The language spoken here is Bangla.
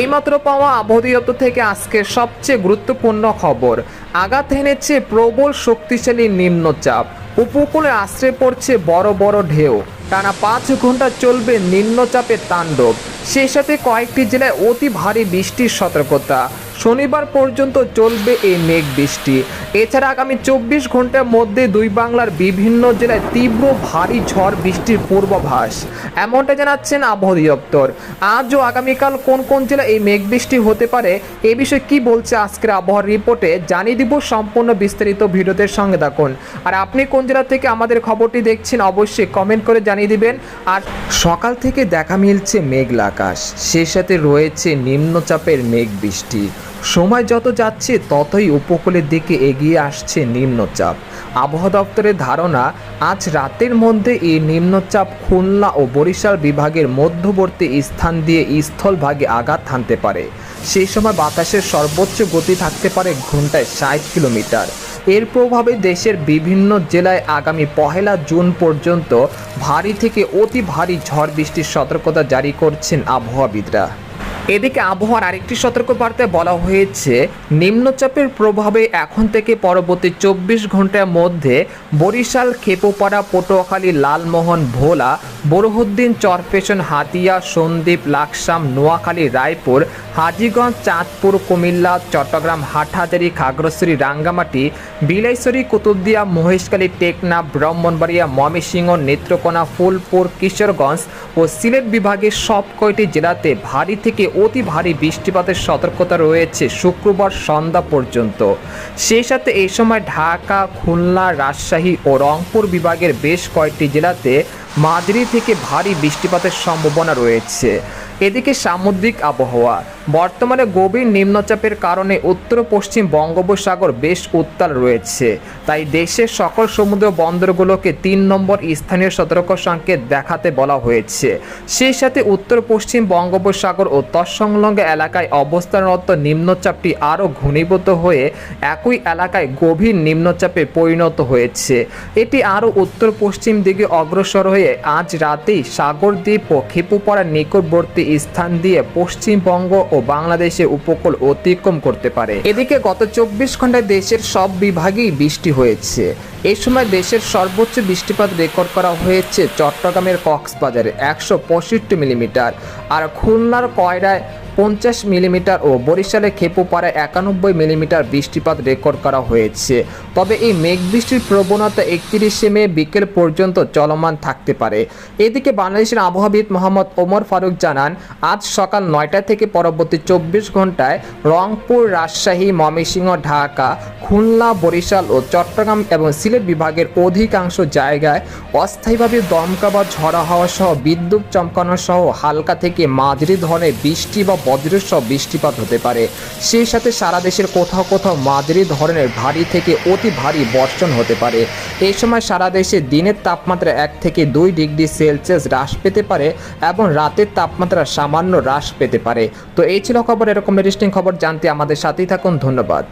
এইমাত্র পাওয়া আবহাওয়া দপ্তর থেকে আজকের সবচেয়ে গুরুত্বপূর্ণ খবর। আঘাত এনেছে প্রবল শক্তিশালী নিম্নচাপ, উপকূলে আশ্রে পড়ছে বড় বড় ঢেউ। টানা 5 ঘন্টা চলবে নিম্নচাপের তাণ্ডব, সেই সাথে কয়েকটি জেলায় অতি ভারী বৃষ্টির সতর্কতা। শনিবার পর্যন্ত চলবে এই মেঘ বৃষ্টি। এছাড়া আগামী 24 ঘন্টার মধ্যে দুই বাংলার বিভিন্ন জেলায় তীব্র ভারী ঝড় বৃষ্টির পূর্বাভাস, এমনটা জানাচ্ছেন আবহাওয়া দপ্তর। আজ ও আগামীকাল কোন কোন জেলায় এই মেঘ বৃষ্টি হতে পারে এ বিষয়ে কি বলছে আজকের আবহাওয়ার রিপোর্টে জানিয়ে দিব। সম্পূর্ণ বিস্তারিত ভিডিওতে সঙ্গে থাকুন। আর আপনি কোন জেলা থেকে আমাদের খবরটি দেখছেন অবশ্যই কমেন্ট করে জানিয়ে দিবেন। আর সকাল থেকে দেখা মিলছে মেঘলা আকাশ, সেই সাথে রয়েছে নিম্নচাপের মেঘ বৃষ্টি। সময় যত যাচ্ছে ততই উপকূলের দিকে এগিয়ে আসছে নিম্নচাপ। আবহাওয়া দপ্তরের ধারণা, আজ রাতের মধ্যে এই নিম্নচাপ খুলনা ও বরিশাল বিভাগের মধ্যবর্তী স্থান দিয়ে স্থলভাগে আঘাত হানতে পারে। সেই সময় বাতাসের সর্বোচ্চ গতি থাকতে পারে ঘন্টায় 60 কিলোমিটার। এর প্রভাবে দেশের বিভিন্ন জেলায় আগামী 1 জুন পর্যন্ত ভারী থেকে অতি ভারী ঝড় বৃষ্টির সতর্কতা জারি করছেন আবহাওয়াবিদরা। এদিকে আবহাওয়ার আরেকটি সতর্কবার্তায় বলা হয়েছে, নিম্নচাপের প্রভাবে এখন থেকে পরবর্তী 24 ঘন্টার মধ্যে বরিশাল, খেপুপাড়া, পটুয়াখালী, লালমোহন, ভোলা, বোরহানউদ্দিন, চরফ্যাশন, হাতিয়া, সন্দ্বীপ, লাকসাম, নোয়াখালী, রায়পুর, হাজীগঞ্জ, চাঁদপুর, কুমিল্লা, চট্টগ্রাম, হাটহাজারী, খাগড়াছড়ি, রাঙ্গামাটি, বিলাইছড়ি, কুতুবদিয়া, মহেশখালী, টেকনাফ, ব্রাহ্মণবাড়িয়া, ময়মনসিংহ, নেত্রকোনা, ফুলপুর, কিশোরগঞ্জ ও সিলেট বিভাগের সব কয়টি জেলাতে ভারী থেকে অতি ভারী বৃষ্টিপাতের সতর্কতা রয়েছে শুক্রবার সন্ধ্যা পর্যন্ত। সেই সাথে এই সময় ঢাকা, খুলনা, রাজশাহী ও রংপুর বিভাগের বেশ কয়েকটি জেলাতে মাঝারি থেকে ভারী বৃষ্টিপাতের সম্ভাবনা রয়েছে। এদিকে সামুদ্রিক আবহাওয়া, বর্তমানে গভীর নিম্নচাপের কারণে উত্তর পশ্চিম বঙ্গোপসাগর বেশ উত্তাল রয়েছে। তাই দেশের সকল সমুদ্র বন্দরগুলোকে 3 নম্বর স্থানীয় সতর্ক সংকেত দেখাতে বলা হয়েছে। সেই সাথে উত্তর পশ্চিম বঙ্গোপসাগর ও তৎসংলগ্ন এলাকায় অবস্থানরত নিম্নচাপটি আরও ঘনীভূত হয়ে একই এলাকায় গভীর নিম্নচাপে পরিণত হয়েছে। এটি আরও উত্তর পশ্চিম দিকে অগ্রসর হয়ে আজ রাতেই সাগরদ্বীপ ও খেপুপাড়ার নিকটবর্তী স্থান দিয়ে পশ্চিমবঙ্গ ও বাংলাদেশের উপকূল অতিক্রম করতে পারে। এদিকে গত 24 ঘন্টায় দেশের সব বিভাগেই বৃষ্টি হয়েছে। এই সময় দেশের সর্বোচ্চ বৃষ্টিপাত রেকর্ড করা হয়েছে চট্টগ্রামের কক্সবাজারে 165 মিলিমিটার, আর খুলনার কয়রায় 50 মিলিমিটার ও বরিশালে খেপুপাড়ায় 91 মিলিমিটার বৃষ্টিপাত রেকর্ড করা হয়েছে। তবে এই মেঘ বৃষ্টির প্রবণতা 31 মে বিকেল পর্যন্ত চলমান থাকতে পারে। এদিকে বাংলাদেশের আবহাওয়াবিদ মোহাম্মদ ওমর ফারুক জানান, আজ সকাল 9টা থেকে পরবর্তী 24 ঘন্টায় রংপুর, রাজশাহী, ময়মনসিংহ, ঢাকা, খুলনা, বরিশাল ও চট্টগ্রাম এবং সিলেট বিভাগের অধিকাংশ জায়গায় অস্থায়ীভাবে দমকা বা ঝড়ো হাওয়া সহ বিদ্যুৎ চমকানো সহ হালকা থেকে মাঝারি ধরনের বৃষ্টি বা বজ্রসহ বৃষ্টিপাত হতে পারে। সেই সাথে সারা দেশের কোথাও কোথাও মাঝারি ধরনের ভারী থেকে অতি ভারী বর্ষণ হতে পারে। এই সময় সারা দেশে দিনের তাপমাত্রা 1 থেকে 2 ডিগ্রি সেলসিয়াস হ্রাস পেতে পারে এবং রাতের তাপমাত্রা সামান্য হ্রাস পেতে পারে। তো এই ছিল খবর। এরকম ইন্টারেস্টিং খবর জানতে আমাদের সাথেই থাকুন। ধন্যবাদ।